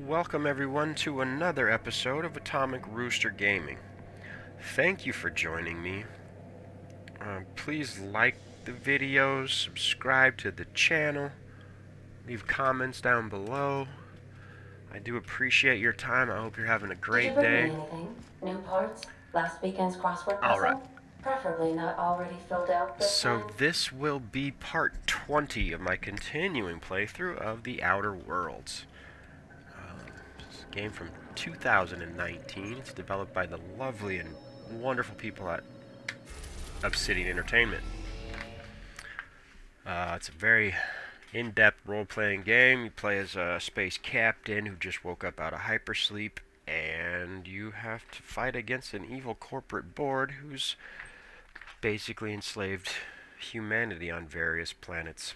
Welcome everyone to another episode of Atomic Rooster Gaming. Thank you for joining me. Please like the videos, subscribe to the channel, leave comments down below. I do appreciate your time. I hope you're having a great Did you bring day. me anything? New parts? Last weekend's crossword Alright, puzzle? Preferably not already filled out this so time. this will be part 20 of my continuing playthrough of The Outer Worlds. It's a game from 2019. It's developed by the lovely and wonderful people at Obsidian Entertainment. It's a very in-depth role-playing game. You play as a space captain who just woke up out of hypersleep, and you have to fight against an evil corporate board who's basically enslaved humanity on various planets.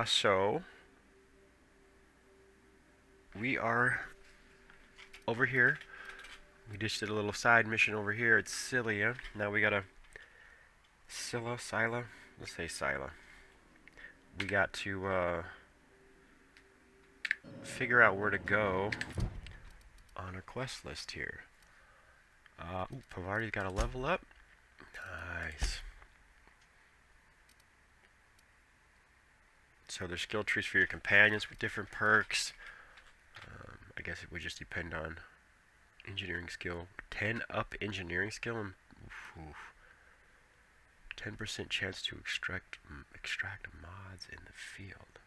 So we are over here. We just did a little side mission over here at Cilia. Now we gotta Scylla? Let's say Scylla. We got to figure out where to go on our quest list here. Pavardi's got a level up. Nice. So there's skill trees for your companions with different perks. I guess it would just depend on engineering skill. 10 up engineering skill and 10% chance to extract mods in the field.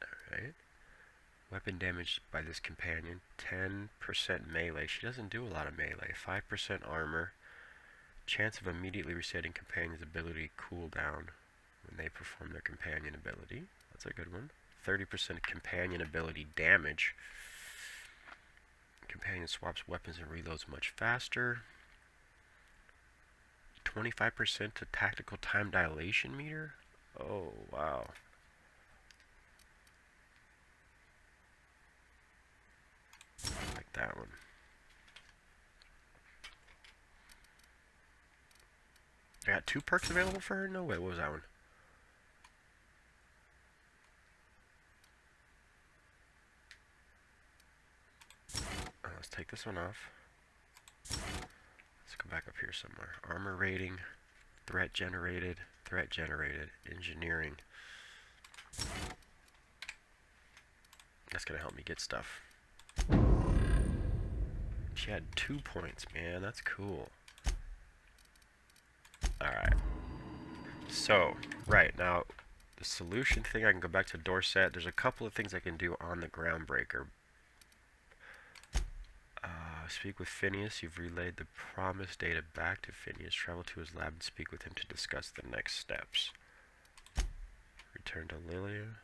Alright. Weapon damage by this companion. 10% melee. She doesn't do a lot of melee. 5% armor. Chance of immediately resetting companion's ability cooldown when they perform their companion ability. That's a good one. 30% companion ability damage. Companion swaps weapons and reloads much faster. 25% to tactical time dilation meter? Oh, wow. I like that one. I got 2 perks available for her? No way, what was that one? Let's take this one off. Let's go back up here somewhere. Armor rating, threat generated, engineering. That's gonna help me get stuff. She had 2 points, man. That's cool. Alright. So, right, now, the solution thing, I can go back to Dorset. There's a couple of things I can do on the Groundbreaker. Speak with Phineas. You've relayed the promised data back to Phineas. Travel to his lab and speak with him to discuss the next steps. Return to Lilla.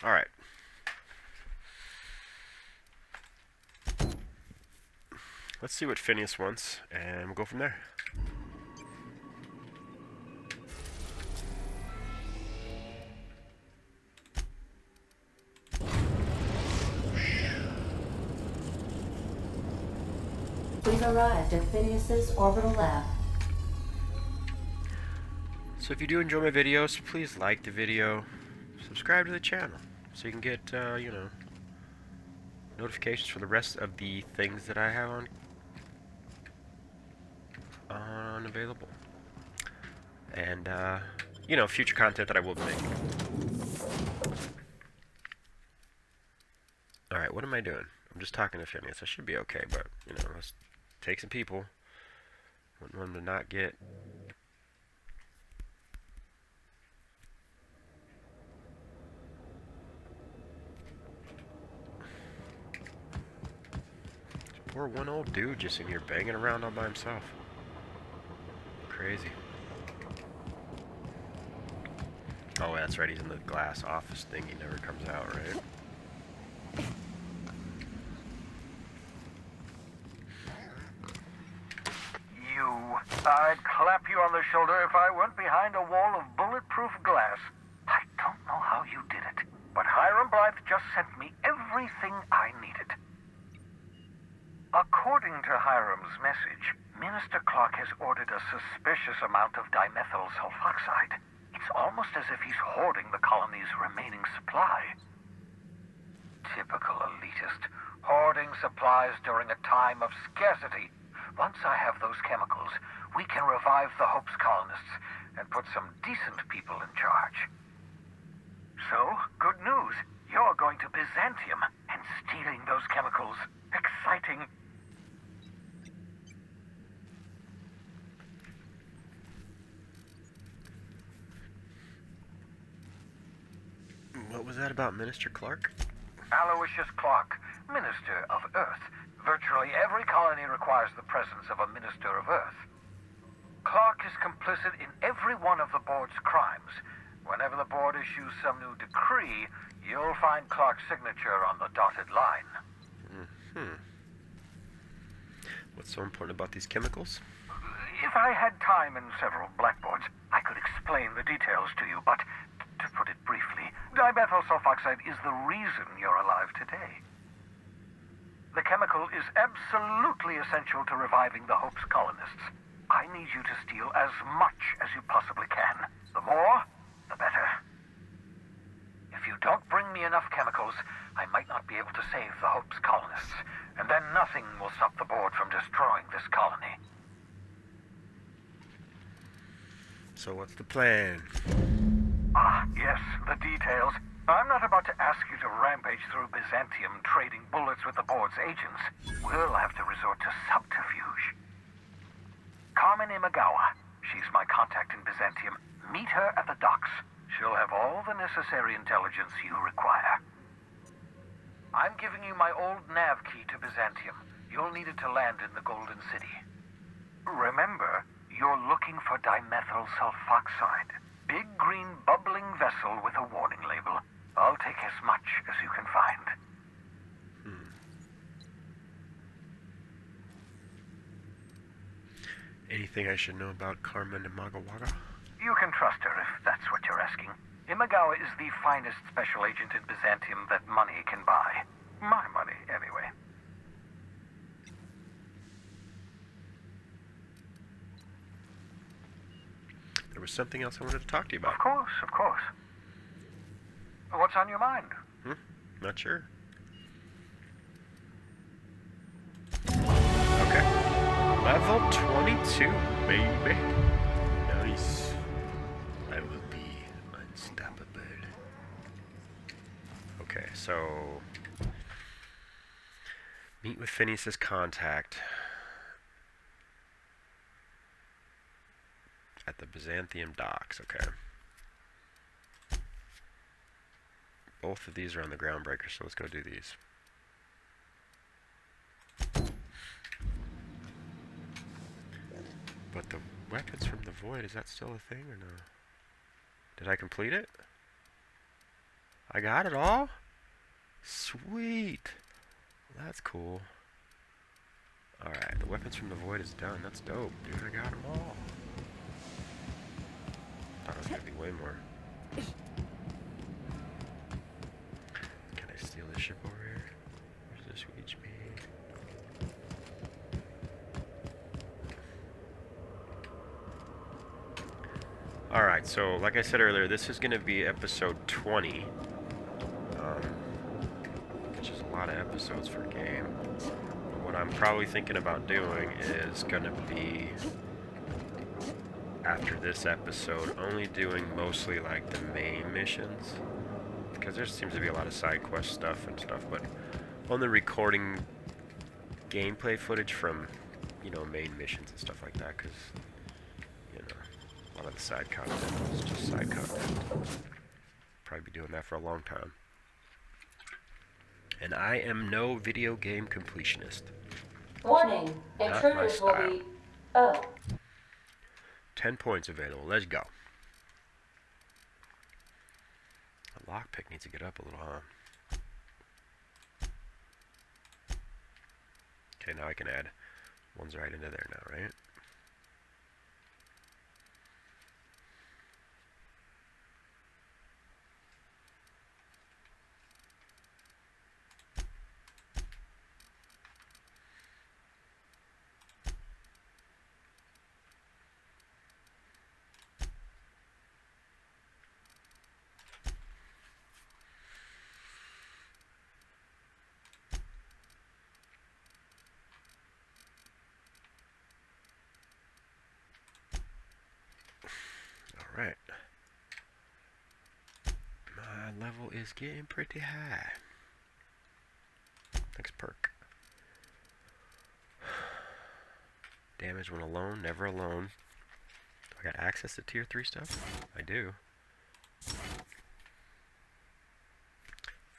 Alright. Let's see what Phineas wants, and we'll go from there. We've arrived at Phineas's orbital lab. So if you do enjoy my videos, please like the video, subscribe to the channel, so you can get, notifications for the rest of the things that I have on available. And, future content that I will be making. Alright, what am I doing? I'm just talking to Phineas. I should be okay, but, let's take some people. Want them to not get... Poor one old dude just in here banging around all by himself. Crazy. Oh, that's right, he's in the glass office thing. He never comes out, right? I'd clap you on the shoulder if I weren't behind a wall of bulletproof glass. I don't know how you did it, but Hiram Blythe just sent me everything I needed. According to Hiram's message, Minister Clark has ordered a suspicious amount of dimethyl sulfoxide. It's almost as if he's hoarding the colony's remaining supply. Typical elitist, hoarding supplies during a time of scarcity. Once I have those chemicals, we can revive the Hope's colonists and put some decent people in charge. So, good news. You're going to Byzantium and stealing those chemicals. Exciting. What was that about Minister Clark? Aloysius Clark, Minister of Earth. Virtually every colony requires the presence of a Minister of Earth. Clark is complicit in every one of the board's crimes. Whenever the board issues some new decree, you'll find Clark's signature on the dotted line. What's so important about these chemicals? If I had time and several blackboards, I could explain the details to you, but to put it briefly, dimethyl sulfoxide is the reason you're alive today. The chemical is absolutely essential to reviving the Hope's colonists. I need you to steal as much as you possibly can. The more, the better. If you don't bring me enough chemicals, I might not be able to save the Hope's colonists, and then nothing will stop the board from destroying this colony. So what's the plan? Ah, yes, the details. I'm not about to ask you to rampage through Byzantium trading bullets with the board's agents. We'll have to resort to subterfuge. Carmen Imagawa. She's my contact in Byzantium. Meet her at the docks. She'll have all the necessary intelligence you require. I'm giving you my old nav key to Byzantium. You'll need it to land in the Golden City. Remember, you're looking for dimethyl sulfoxide. Big green bubbling vessel with a warning label. I'll take as much as you can find. Anything I should know about Carmen Imagawa? You can trust her if that's what you're asking. Imagawa is the finest special agent in Byzantium that money can buy. My money, anyway. There was something else I wanted to talk to you about. Of course, of course. What's on your mind? Not sure. Okay. Level 22, baby. Nice. I will be unstoppable. Okay, so... meet with Phineas's contact at the Byzantium docks. Okay. Both of these are on the groundbreaker, so let's go do these. But the weapons from the void, is that still a thing or no? Did I complete it? I got it all? Sweet! That's cool. Alright, the weapons from the void is done. That's dope, dude. I got them all. Thought it was gonna be way more. Can I steal this ship over here? Where's this reach me? Alright, so like I said earlier, this is gonna be episode 20. Which is a lot of episodes for a game. But what I'm probably thinking about doing is gonna be, after this episode, only doing mostly like the main missions, because there seems to be a lot of side quest stuff and stuff, but only recording gameplay footage from, you know, main missions and stuff like that, because, you know, a lot of the side content is just side content. Probably be doing that for a long time. And I am no video game completionist. Warning, intruders will be... Oh. 10 points available. Let's go. The lockpick needs to get up a little, huh? Okay, now I can add ones right into there now, right? is getting pretty high. Next perk. Damage when alone, never alone. Do I got access to tier 3 stuff? I do.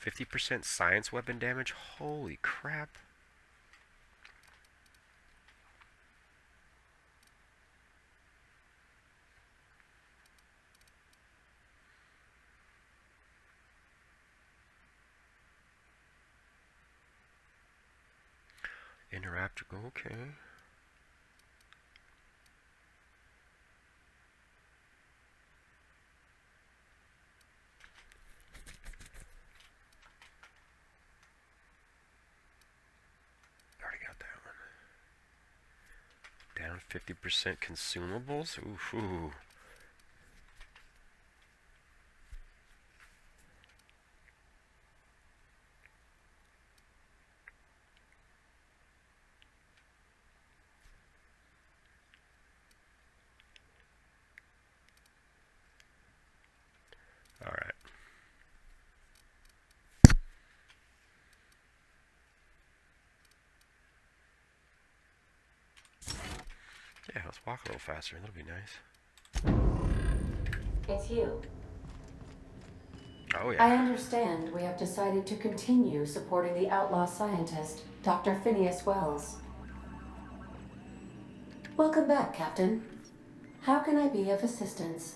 50% science weapon damage? Holy crap. Interactical, okay. Already got that one. Down 50% consumables? Ooh. Alright. Yeah, let's walk a little faster. That'll be nice. It's you. Oh, yeah. I understand we have decided to continue supporting the outlaw scientist, Dr. Phineas Welles. Welcome back, Captain. How can I be of assistance?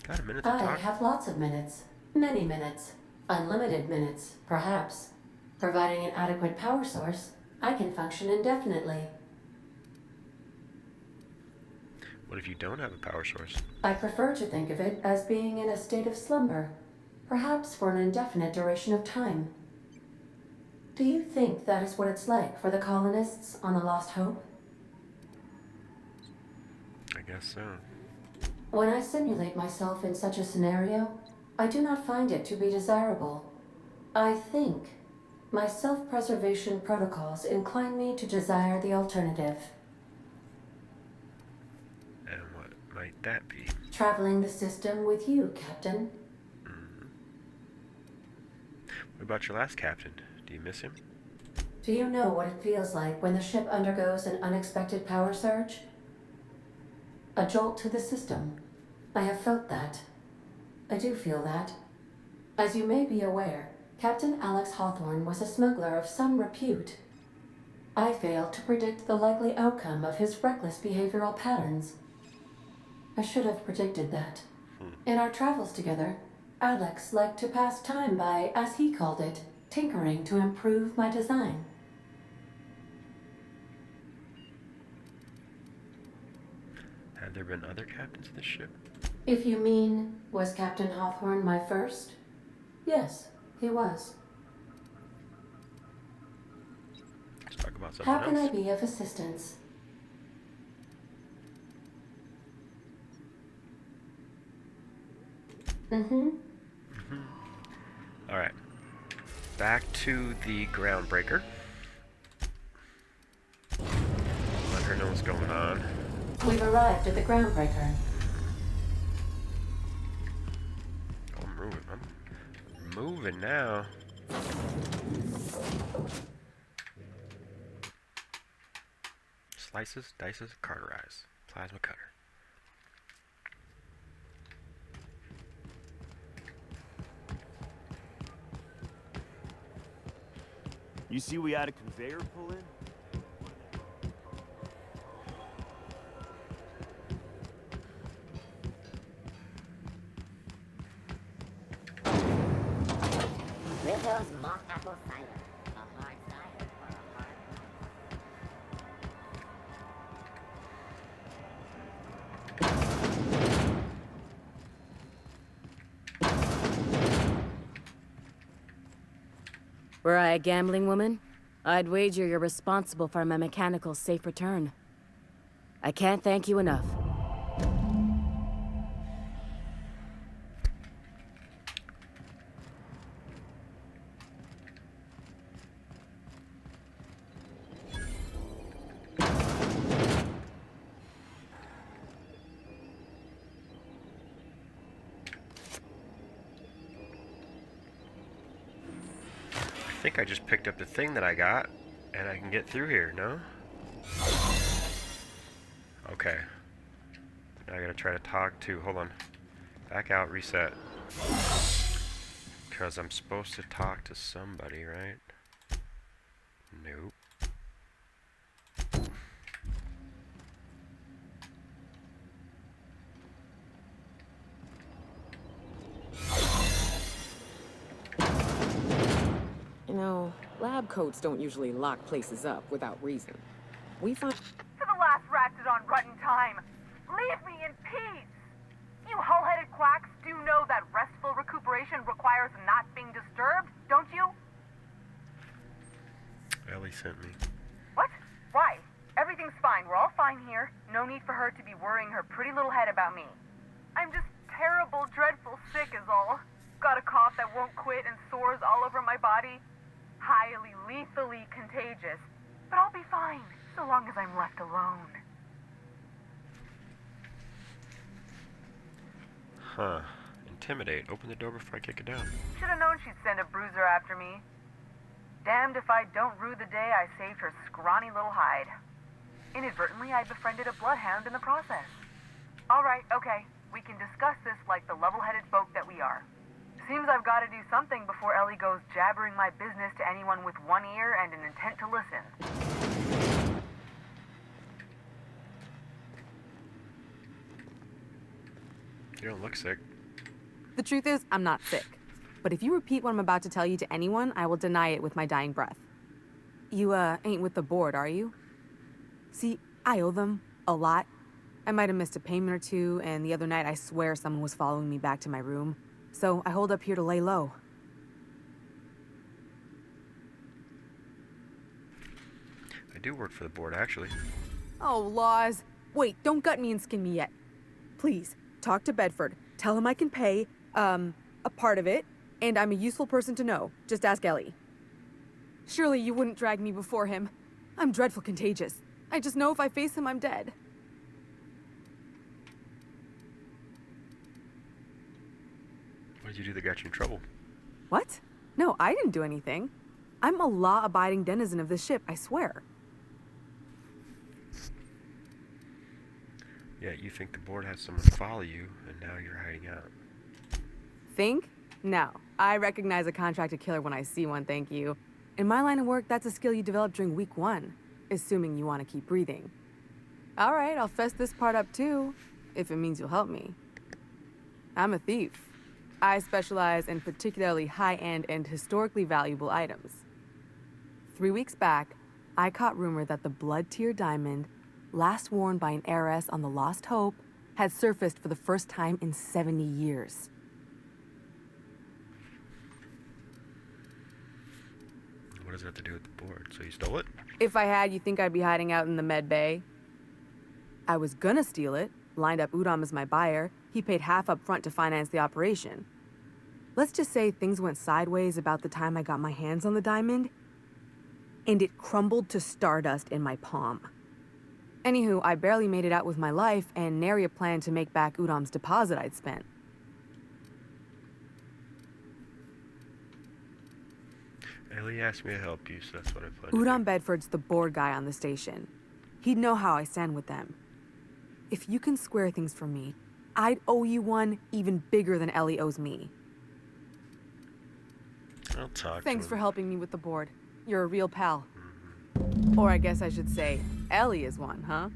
Got a minute to I talk? have lots of minutes. Many minutes. Unlimited minutes, perhaps. Providing an adequate power source, I can function indefinitely. What if you don't have a power source? I prefer to think of it as being in a state of slumber, perhaps for an indefinite duration of time. Do you think that is what it's like for the colonists on the Lost Hope? I guess so. When I simulate myself in such a scenario, I do not find it to be desirable. I think my self-preservation protocols incline me to desire the alternative. And what might that be? Traveling the system with you, Captain. What about your last captain? Do you miss him? Do you know what it feels like when the ship undergoes an unexpected power surge? A jolt to the system. I have felt that. I do feel that. As you may be aware, Captain Alex Hawthorne was a smuggler of some repute. I failed to predict the likely outcome of his reckless behavioral patterns. I should have predicted that. In our travels together, Alex liked to pass time by, as he called it, tinkering to improve my design. Have there been other captains of this ship? If you mean, was Captain Hawthorne my first? Yes, he was. Let's talk about something How can I else. be of assistance? Alright. Back to the groundbreaker. Let her know what's going on. We've arrived at the groundbreaker. Oh, I'm moving. I'm moving now. Slices, dices, cauterize. Plasma cutter. You see we had a conveyor pull in? Rizzo's mock apple cider. A hard cider for a hard. Were I a gambling woman, I'd wager you're responsible for my mechanical safe return. I can't thank you enough. think I just picked up the thing that I got, and I can get through here, no? Okay. Now I gotta try to talk to, hold on. Back out, reset. Because I'm supposed to talk to somebody, right? Nope. You know, lab coats don't usually lock places up without reason. We find... To the last ratchet on rotten time, leave me in peace! You hull-headed quacks do know that restful recuperation requires not being disturbed, don't you? Ellie sent me. What? Why? Everything's fine. We're all fine here. No need for her to be worrying her pretty little head about me. I'm just terrible, dreadful sick is all. Got a cough that won't quit and sores all over my body. Highly, lethally contagious. But I'll be fine, so long as I'm left alone. Huh. Intimidate. Open the door before I kick it down. Should have known she'd send a bruiser after me. Damned if I don't rue the day I saved her scrawny little hide. Inadvertently, I befriended a bloodhound in the process. Alright, okay. We can discuss this like the level-headed folk that we are. Seems I've got to do something before Ellie goes jabbering my business to anyone with one ear and an intent to listen. You don't look sick. The truth is, I'm not sick. But if you repeat what I'm about to tell you to anyone, I will deny it with my dying breath. You, ain't with the board, are you? See, I owe them a lot. I might have missed a payment or two, and the other night I swear someone was following me back to my room. So I hold up here to lay low. I do work for the board, actually. Oh, laws. Wait, don't gut me and skin me yet. Please, talk to Bedford. Tell him I can pay, a part of it, and I'm a useful person to know. Just ask Ellie. Surely you wouldn't drag me before him. I'm dreadful contagious. I just know if I face him, I'm dead. What did you do that got you in trouble? What? No, I didn't do anything. I'm a law-abiding denizen of this ship, I swear. Yeah, you think the board had someone follow you, and now you're hiding out. Think? No. I recognize a contracted killer when I see one, thank you. In my line of work, that's a skill you develop during week 1, assuming you want to keep breathing. All right, I'll fess this part up too, if it means you'll help me. I'm a thief. I specialize in particularly high-end and historically valuable items. 3 weeks back, I caught rumor that the blood-tier diamond, last worn by an heiress on the Lost Hope, had surfaced for the first time in 70 years. What does it have to do with the board? So you stole it? If I had, you think I'd be hiding out in the med bay? I was gonna steal it, lined up Udom as my buyer. He paid half up front to finance the operation. Let's just say things went sideways about the time I got my hands on the diamond, and it crumbled to stardust in my palm. Anywho, I barely made it out with my life, and nary a plan to make back Udom's deposit I'd spent. Ellie asked me to help you, so that's what I planned. Udom Bedford's the board guy on the station. He'd know how I stand with them. If you can square things for me, I'd owe you one even bigger than Ellie owes me. I'll talk Thanks to for him. helping me with the board. You're a real pal. Or I guess I should say, Ellie is one, huh?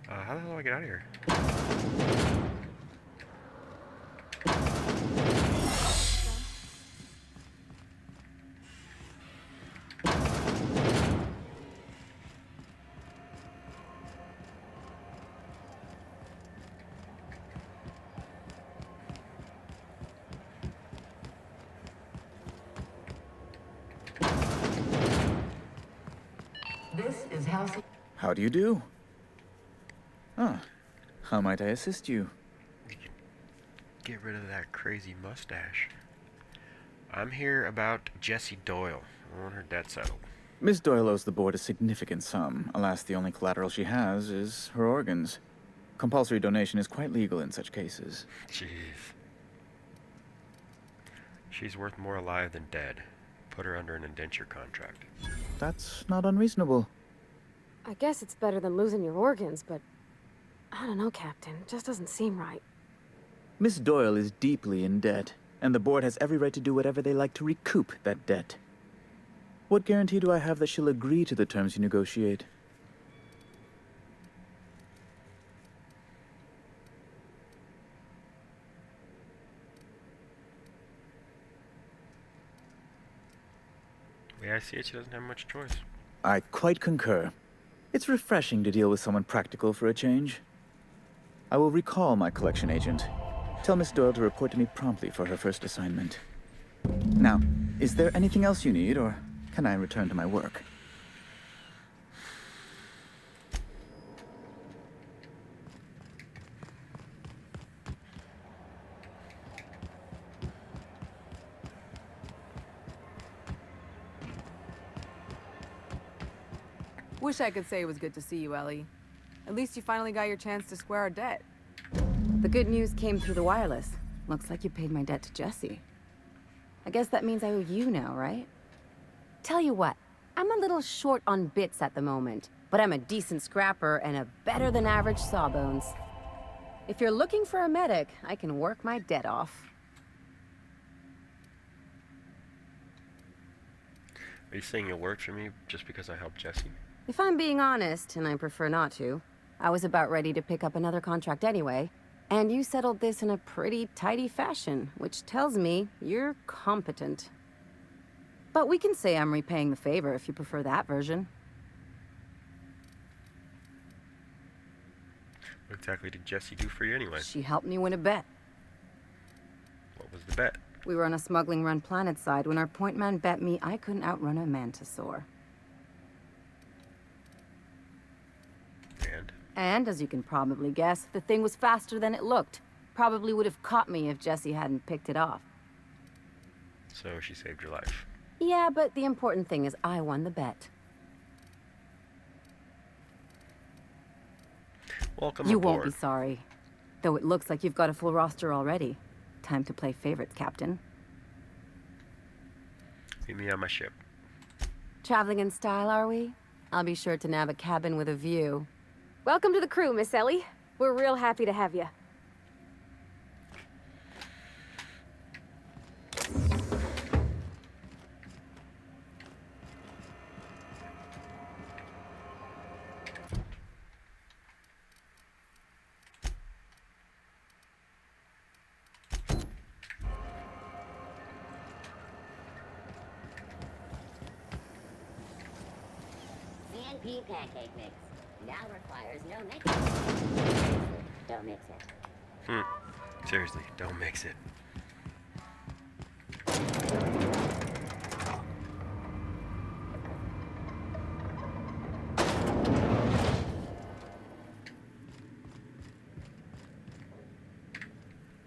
How the hell do I get out of here? Is Halcyon? How do you do? Ah, how might I assist you? Get rid of that crazy mustache. I'm here about Jessie Doyle. I want her debt settled. Miss Doyle owes the board a significant sum. Alas, the only collateral she has is her organs. Compulsory donation is quite legal in such cases. Jeez. She's worth more alive than dead. Put her under an indenture contract. That's not unreasonable. I guess it's better than losing your organs, but I don't know, Captain. It just doesn't seem right. Miss Doyle is deeply in debt, and the board has every right to do whatever they like to recoup that debt. What guarantee do I have that she'll agree to the terms you negotiate? The way I see it, she doesn't have much choice. I quite concur. It's refreshing to deal with someone practical for a change. I will recall my collection agent. Tell Miss Doyle to report to me promptly for her first assignment. Now, is there anything else you need, or can I return to my work? Wish I could say it was good to see you, Ellie. At least you finally got your chance to square our debt. The good news came through the wireless. Looks like you paid my debt to Jessie. I guess that means I owe you now, right? Tell you what, I'm a little short on bits at the moment, but I'm a decent scrapper and a better-than-average sawbones. If you're looking for a medic, I can work my debt off. Are you saying you'll work for me just because I helped Jessie? If I'm being honest, and I prefer not to, I was about ready to pick up another contract anyway, and you settled this in a pretty tidy fashion, which tells me you're competent. But we can say I'm repaying the favor if you prefer that version. What exactly did Jessie do for you anyway? She helped me win a bet. What was the bet? We were on a smuggling run planetside when our point man bet me I couldn't outrun a mantisaur. And, as you can probably guess, the thing was faster than it looked. Probably would have caught me if Jessie hadn't picked it off. So she saved your life. Yeah, but the important thing is I won the bet. Welcome You aboard. won't be sorry. Though it looks like you've got a full roster already. Time to play favorites, Captain. Meet me on my ship. Traveling in style, are we? I'll be sure to nab a cabin with a view. Welcome to the crew, Miss Ellie. We're real happy to have you. CNP pancake mix. Now requires no mixing. Don't mix it. Seriously, don't mix it.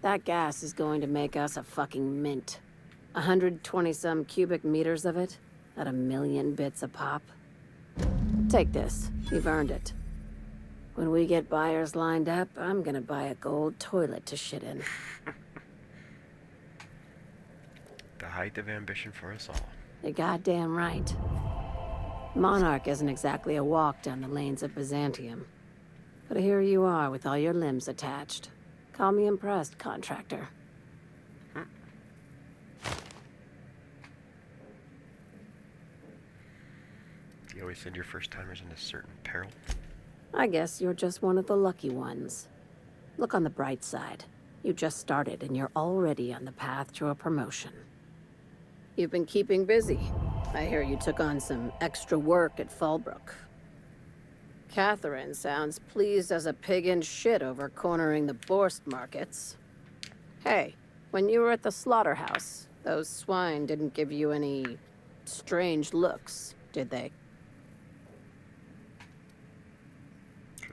That gas is going to make us a fucking mint. 120-some cubic meters of it, at 1,000,000 bits a pop. Take this. You've earned it. When we get buyers lined up, I'm gonna buy a gold toilet to shit in. The height of ambition for us all. You're goddamn right. Monarch isn't exactly a walk down the lanes of Byzantium. But here you are with all your limbs attached. Call me impressed, contractor. You always send your first-timers into certain peril. I guess you're just one of the lucky ones. Look on the bright side. You just started and you're already on the path to a promotion. You've been keeping busy. I hear you took on some extra work at Fallbrook. Catherine sounds pleased as a pig in shit over cornering the Borst markets. Hey, when you were at the slaughterhouse, those swine didn't give you any strange looks, did they?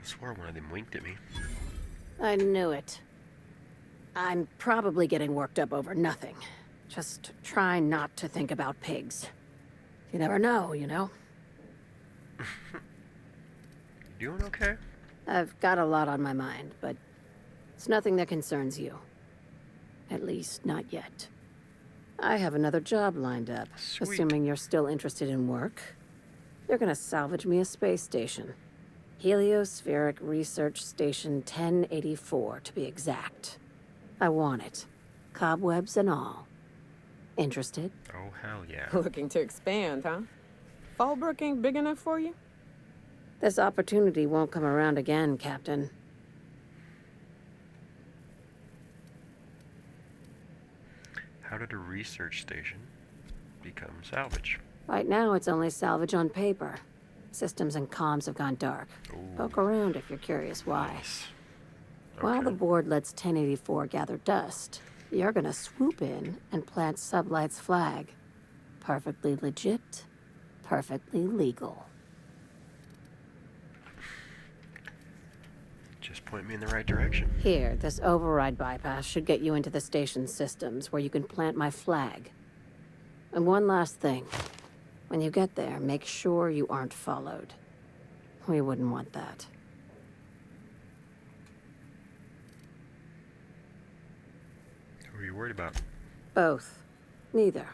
swore one of them winked at me. I knew it. I'm probably getting worked up over nothing. Just try not to think about pigs. You never know, you know? You doing okay? I've got a lot on my mind, but it's nothing that concerns you. At least, not yet. I have another job lined up, Sweet. assuming you're still interested in work. You're gonna salvage me a space station. Heliospheric Research Station 1084, to be exact. I want it. Cobwebs and all. Interested? Oh, hell yeah. Looking to expand, huh? Fallbrook ain't big enough for you? This opportunity won't come around again, Captain. How did a research station become salvage? Right now, it's only salvage on paper. Systems and comms have gone dark. Ooh. Poke around if you're curious why. Nice. While the Okay. board lets 1084 gather dust, you're gonna swoop in and plant Sublight's flag. Perfectly legit, perfectly legal. Just point me in the right direction. Here, this override bypass should get you into the station's systems where you can plant my flag. And one last thing. When you get there, make sure you aren't followed. We wouldn't want that. Who are you worried about? Both. Neither.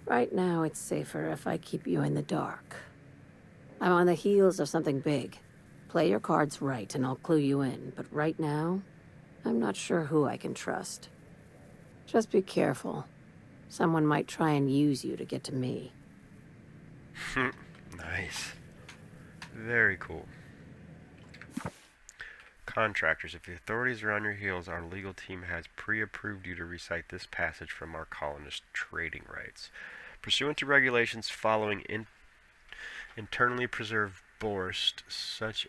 Right now, it's safer if I keep you in the dark. I'm on the heels of something big. Play your cards right and I'll clue you in, but right now, I'm not sure who I can trust. Just be careful. Someone might try and use you to get to me. Nice. Very cool. Contractors, if the authorities are on your heels, our legal team has pre-approved you to recite this passage from our colonist trading rights. Pursuant to regulations following internally preserved borst, such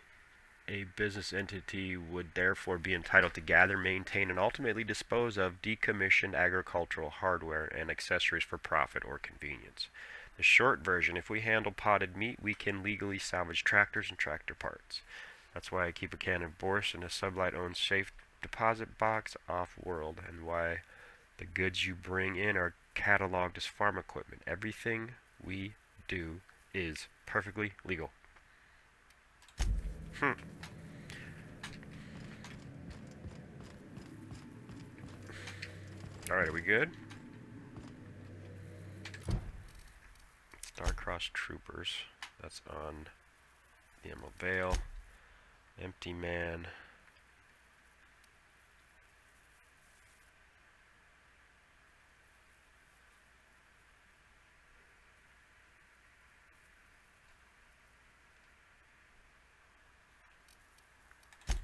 a business entity would therefore be entitled to gather, maintain, and ultimately dispose of decommissioned agricultural hardware and accessories for profit or convenience. The short version, if we handle potted meat, we can legally salvage tractors and tractor parts. That's why I keep a can of Borscht in a Sublight-owned safe deposit box off-world, and why the goods you bring in are cataloged as farm equipment. Everything we do is perfectly legal. Alright, are we good? Star-Crossed Troopers. That's on the Emerald Vale. Empty Man.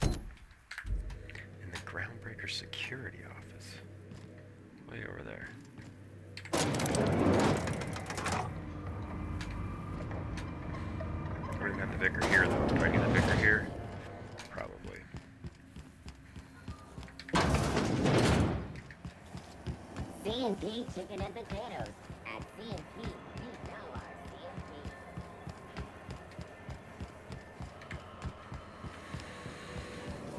In the Groundbreaker Security Office. Way over there. I don't even have the Vicar here though. Do I need the Vicar here? Probably. C&P chicken and potatoes. At C&P, we know our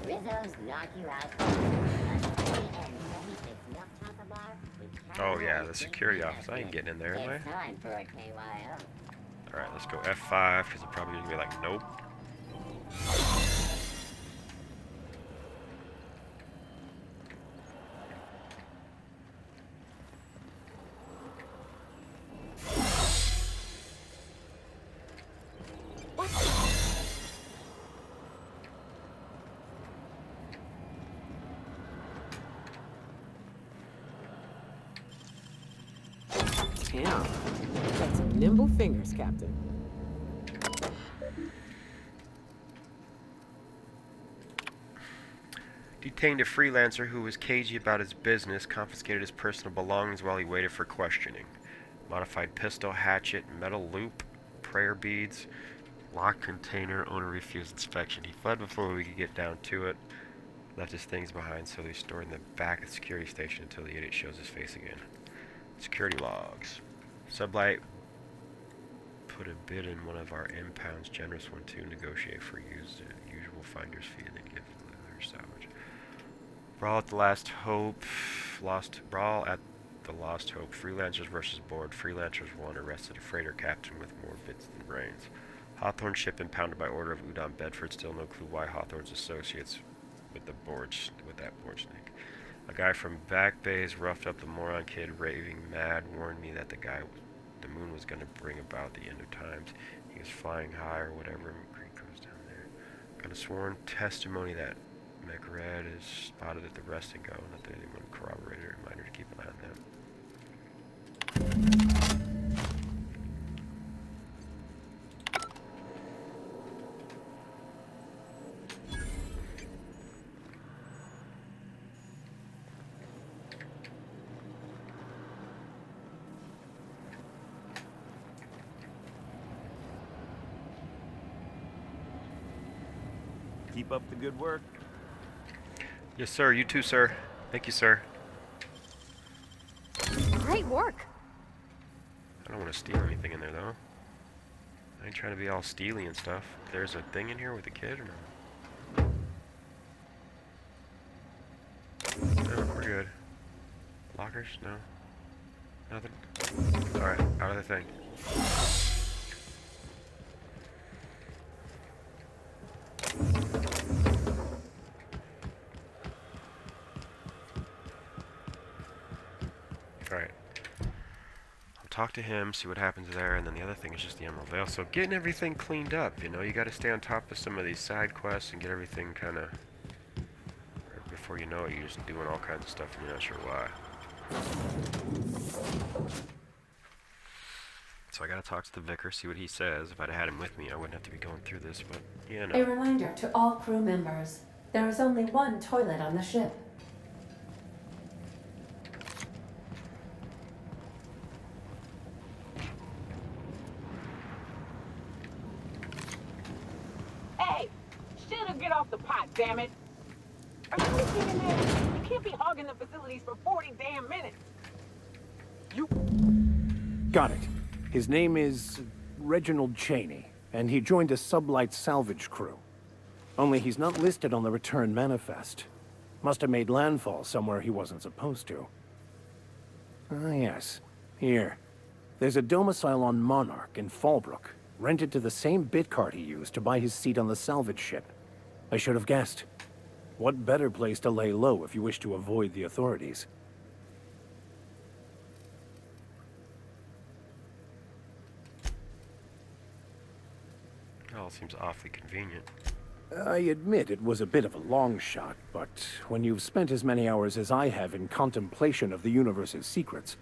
C&P. Rizzo's knock you out. Oh yeah, the security office. I ain't getting in there, am I? It's time for a KYO. Alright, let's go F5, because I'm probably gonna be like, nope. Damn. Got some nimble fingers, Captain. Detained a freelancer who was cagey about his business, confiscated his personal belongings while he waited for questioning. Modified pistol, hatchet, metal loop, prayer beads, locked container, owner refused inspection. He fled before we could get down to it. Left his things behind, so they stored in the back of the security station until the idiot shows his face again. Security logs. Sublight put a bid in one of our impounds, generous one to negotiate for usual finder's fee and then give their salvage. Brawl at the Last Hope. Brawl at the Lost Hope. Freelancers versus board. Freelancers won. Arrested a freighter captain with more bits than brains. Hawthorne ship impounded by order of Udon Bedford. Still no clue why Hawthorne's associates with that board snake. A guy from Back Bay's roughed up the moron kid, raving mad, warned me that the moon was going to bring about the end of times. He was flying high or whatever. McCree goes down there. Got a sworn testimony that McRed is spotted at the rest and go. Not that anyone corroborated. A reminder to keep an eye on them. Keep up the good work. Yes, sir. You too, sir. Thank you, sir. Great work. I don't want to steal anything in there, though. I ain't trying to be all steely and stuff. There's a thing in here with a kid or no? No, we're good. Lockers? No. Nothing? Alright, out of the thing. Alright. I'll talk to him, see what happens there, and then the other thing is just the Emerald Veil. So getting everything cleaned up, you know, you gotta stay on top of some of these side quests and get everything kinda... Before you know it, you're just doing all kinds of stuff and you're not sure why. So I gotta talk to the vicar, see what he says. If I'd had him with me, I wouldn't have to be going through this, but, you know. A reminder to all crew members, there is only one toilet on the ship. Hey! Shut up, get off the pot, damn it! Are you listening in there? You can't be hogging the facilities for 40 damn minutes! You... Got it. His name is Reginald Cheney, and he joined a sublight salvage crew. Only he's not listed on the return manifest. Must have made landfall somewhere he wasn't supposed to. Ah, yes. Here. There's a domicile on Monarch in Fallbrook, rented to the same bit card he used to buy his seat on the salvage ship. I should have guessed. What better place to lay low if you wish to avoid the authorities? Well, it seems awfully convenient. I admit it was a bit of a long shot, but when you've spent as many hours as I have in contemplation of the universe's secrets,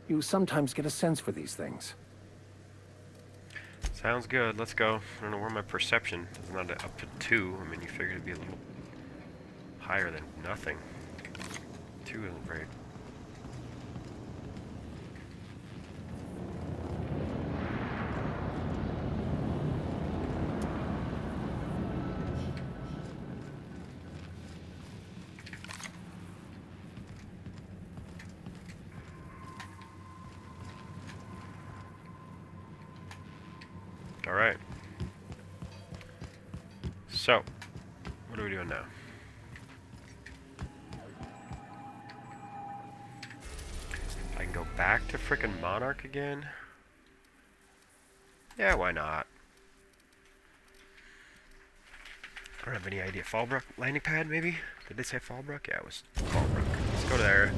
you sometimes get a sense for these things. Sounds good. Let's go. I don't know where my perception is not up to 2. I mean, you figured it'd be a little higher than nothing. 2 isn't very... Alright. So, what are we doing now? I can go back to frickin' Monarch again? Yeah, why not? I don't have any idea. Fallbrook landing pad, maybe? Did they say Fallbrook? Yeah, it was Fallbrook. Let's go there.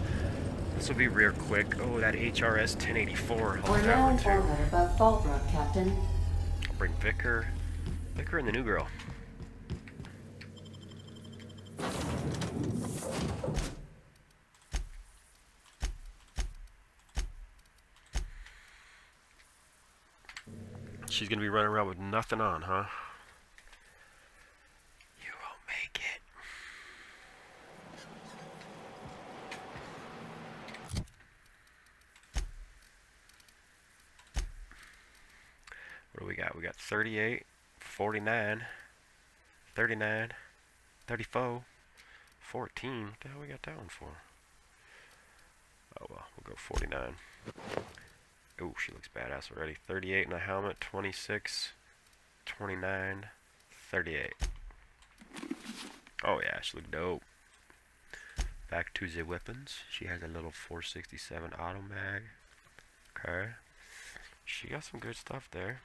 This will be real quick. Oh, that HRS 1084. We're now in orbit above Fallbrook, Captain. I'll bring Vicar and the new girl. She's gonna be running around with nothing on, huh? You won't make it. What do we got? We got 38, 49, 39, 34, 14. What the hell we got that one for? Oh well, we'll go 49. Oh, she looks badass already. 38 in a helmet, 26, 29, 38. Oh yeah, she look dope. Back to the weapons. She has a little 467 auto mag. Okay. She got some good stuff there.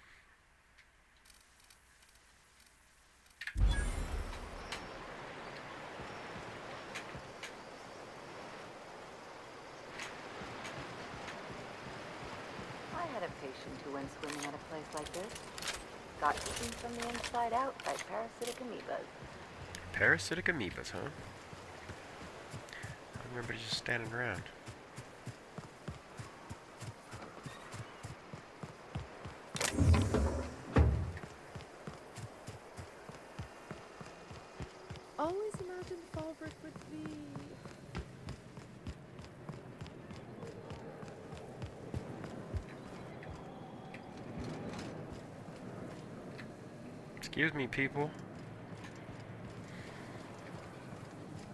I had a patient who went swimming at a place like this. Got eaten from the inside out by parasitic amoebas. Parasitic amoebas, huh? Everybody's just standing around. Always imagined Falbert would be... Excuse me, people.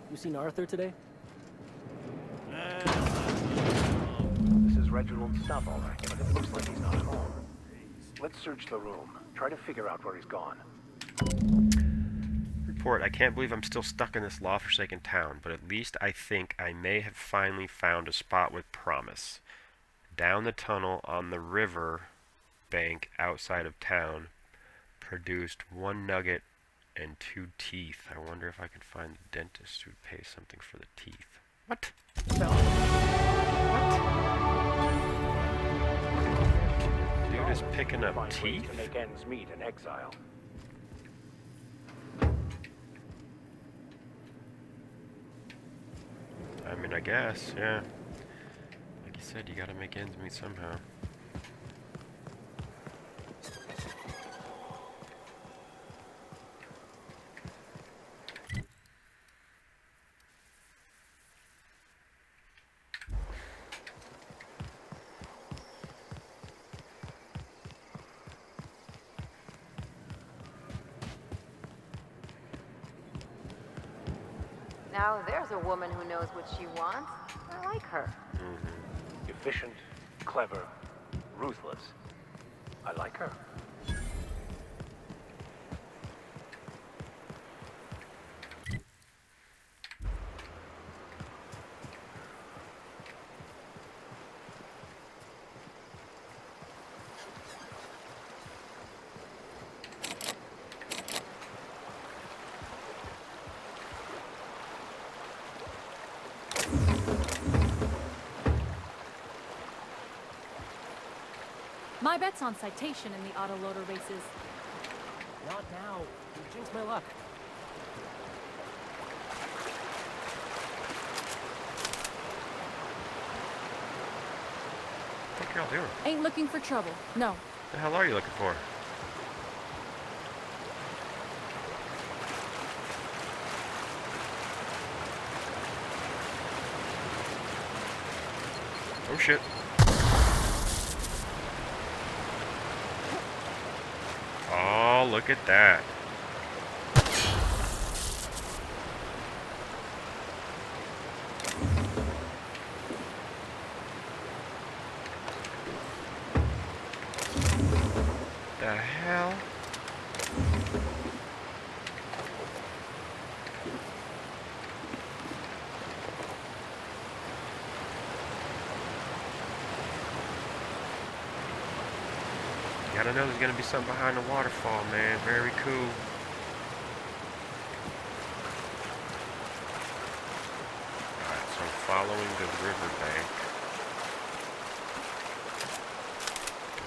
You seen Arthur today? This is Reginald's stuff, all right, but it looks like he's not home. Let's search the room. Try to figure out where he's gone. Report, I can't believe I'm still stuck in this law-forsaken town, but at least I think I may have finally found a spot with promise. Down the tunnel on the river bank outside of town produced 1 nugget and 2 teeth. I wonder if I can find the dentist who'd pay something for the teeth. What? Dude is picking up Find ways teeth? to make ends meet in exile. I mean, I guess, yeah. Like you said, you gotta make ends meet somehow. Now there's a woman who knows what she wants. I like her. Efficient, clever, ruthless. I like her. My bet's on citation in the autoloader races. Not now. You jinx my luck. What y'all doing? Ain't looking for trouble. No. The hell are you looking for? Oh shit. Oh, look at that. The hell? Gotta know there's gonna be something behind the waterfall, man. Very cool. Alright, so I'm following the riverbank.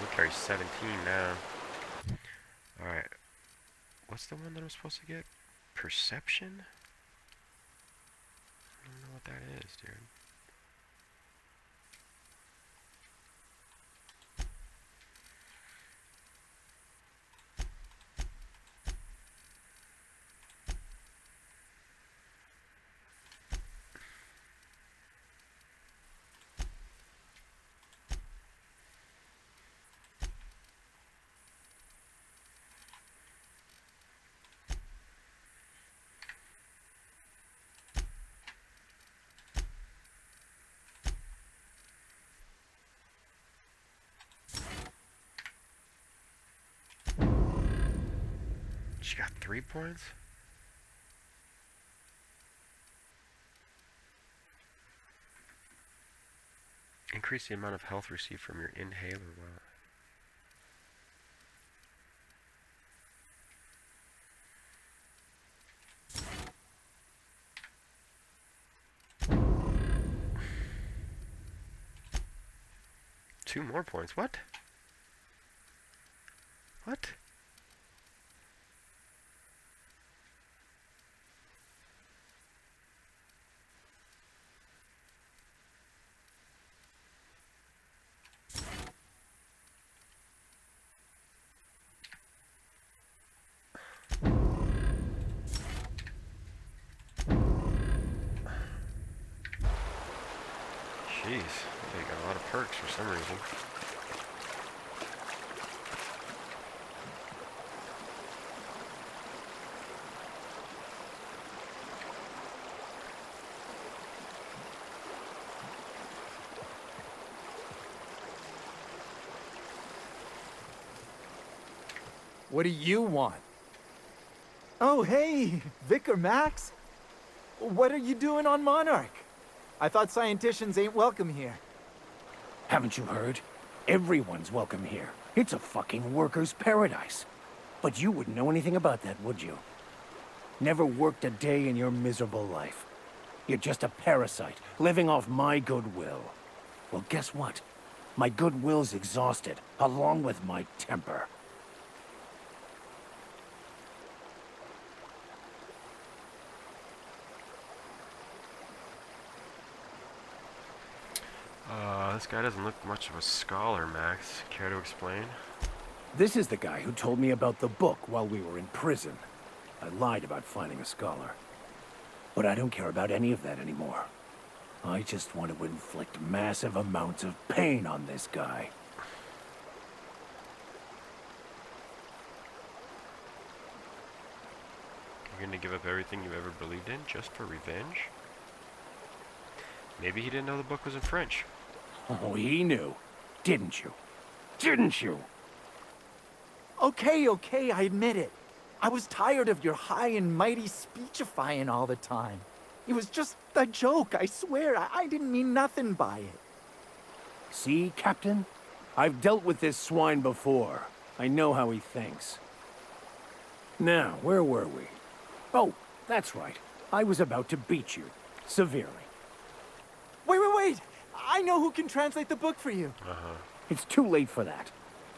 We carry 17 now. Alright. What's the one that I'm supposed to get? Perception? I don't know what that is, dude. She got 3 points? Increase the amount of health received from your inhaler. Wow. Two more points. What? What? Jeez, they got a lot of perks for some reason. What do you want? Oh, hey, Vicar Max. What are you doing on Monarch? I thought scienticians ain't welcome here. Haven't you heard? Everyone's welcome here. It's a fucking worker's paradise. But you wouldn't know anything about that, would you? Never worked a day in your miserable life. You're just a parasite, living off my goodwill. Well, guess what? My goodwill's exhausted, along with my temper. This guy doesn't look much of a scholar, Max. Care to explain? This is the guy who told me about the book while we were in prison. I lied about finding a scholar. But I don't care about any of that anymore. I just want to inflict massive amounts of pain on this guy. You're gonna give up everything you ever believed in just for revenge? Maybe he didn't know the book was in French. Oh, he knew. Didn't you? Didn't you? Okay, I admit it. I was tired of your high and mighty speechifying all the time. It was just a joke, I swear. I didn't mean nothing by it. See, Captain? I've dealt with this swine before. I know how he thinks. Now, where were we? Oh, that's right. I was about to beat you. Severely. Wait! I know who can translate the book for you. It's too late for that.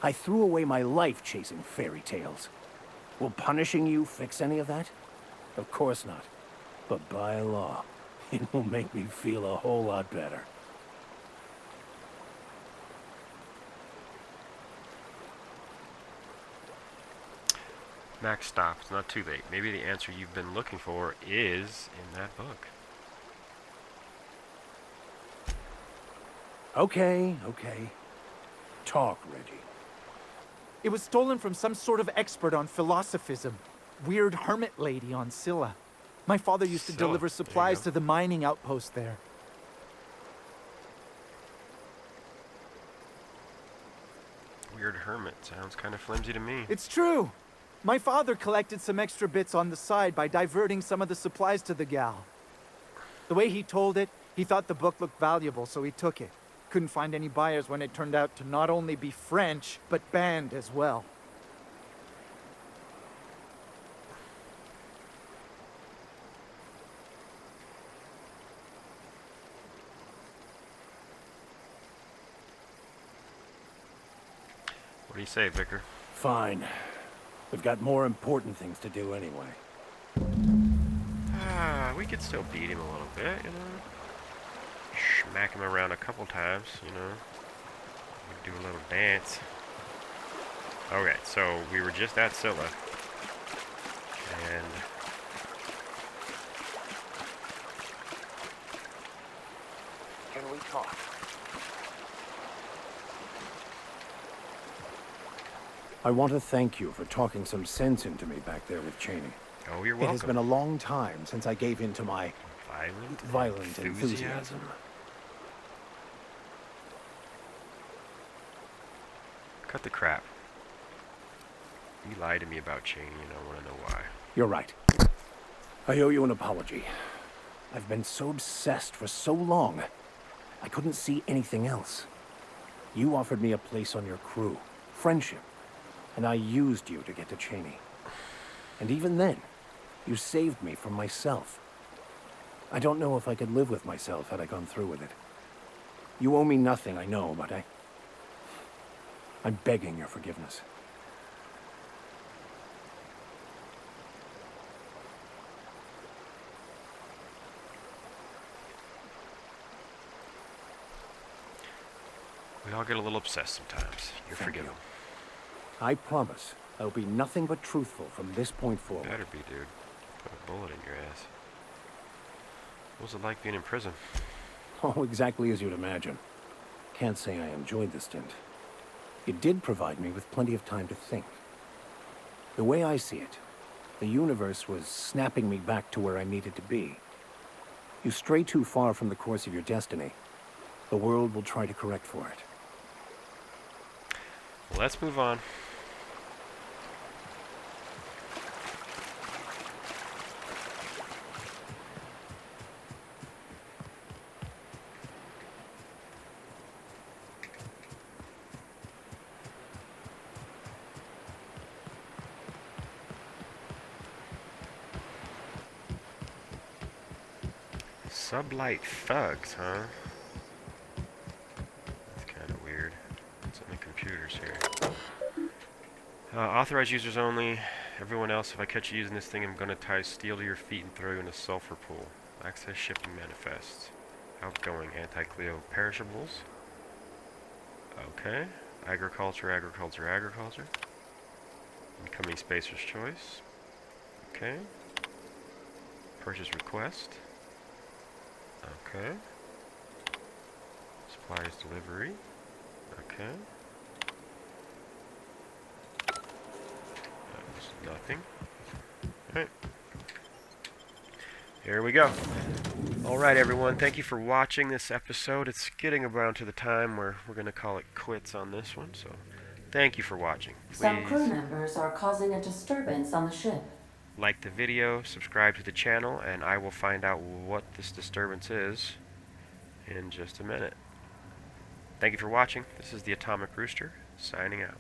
I threw away my life chasing fairy tales. Will punishing you fix any of that? Of course not. But by law, it will make me feel a whole lot better. Max, stop. It's not too late. Maybe the answer you've been looking for is in that book. Okay. Talk, Reggie. It was stolen from some sort of expert on philosophism. Weird hermit lady on Scylla. My father used to deliver supplies to the mining outpost there. Weird hermit. Sounds kind of flimsy to me. It's true. My father collected some extra bits on the side by diverting some of the supplies to the gal. The way he told it, he thought the book looked valuable, so he took it. Couldn't find any buyers when it turned out to not only be French, but banned as well. What do you say, Vicar? Fine. We've got more important things to do anyway. We could still beat him a little bit, you know? Smack him around a couple times, you know? We could do a little dance. Okay, so we were just at Scylla. And... Can we talk? I want to thank you for talking some sense into me back there with Cheney. Oh, you're welcome. It has been a long time since I gave in to my violent enthusiasm. Cut the crap. You lied to me about Cheney, and I want to know why. You're right. I owe you an apology. I've been so obsessed for so long, I couldn't see anything else. You offered me a place on your crew, friendship, and I used you to get to Cheney. And even then, you saved me from myself. I don't know if I could live with myself had I gone through with it. You owe me nothing, I know, but I'm begging your forgiveness. We all get a little obsessed sometimes. You're Thank forgiven. you. I promise I'll be nothing but truthful from this point forward. Better be, dude. Put a bullet in your ass. What was it like being in prison? Oh, exactly as you'd imagine. Can't say I enjoyed the stint. It did provide me with plenty of time to think. The way I see it, the universe was snapping me back to where I needed to be. You stray too far from the course of your destiny, the world will try to correct for it. Let's move on. Sublight thugs, huh? That's kind of weird. What's on the computers here? Authorized users only. Everyone else, if I catch you using this thing, I'm gonna tie steel to your feet and throw you in a sulfur pool. Access shipping manifests. Outgoing anti-Cleo perishables. Okay. Agriculture, agriculture, agriculture. Incoming spacer's choice. Okay. Purchase request. Okay. Supplies delivery. Okay. That was nothing. Alright. Here we go. Alright everyone, thank you for watching this episode. It's getting around to the time where we're going to call it quits on this one, so thank you for watching. Some crew Please members are causing a disturbance on the ship. like the video, subscribe to the channel, and I will find out what this disturbance is in just a minute. Thank you for watching. This is the Atomic Rooster, signing out.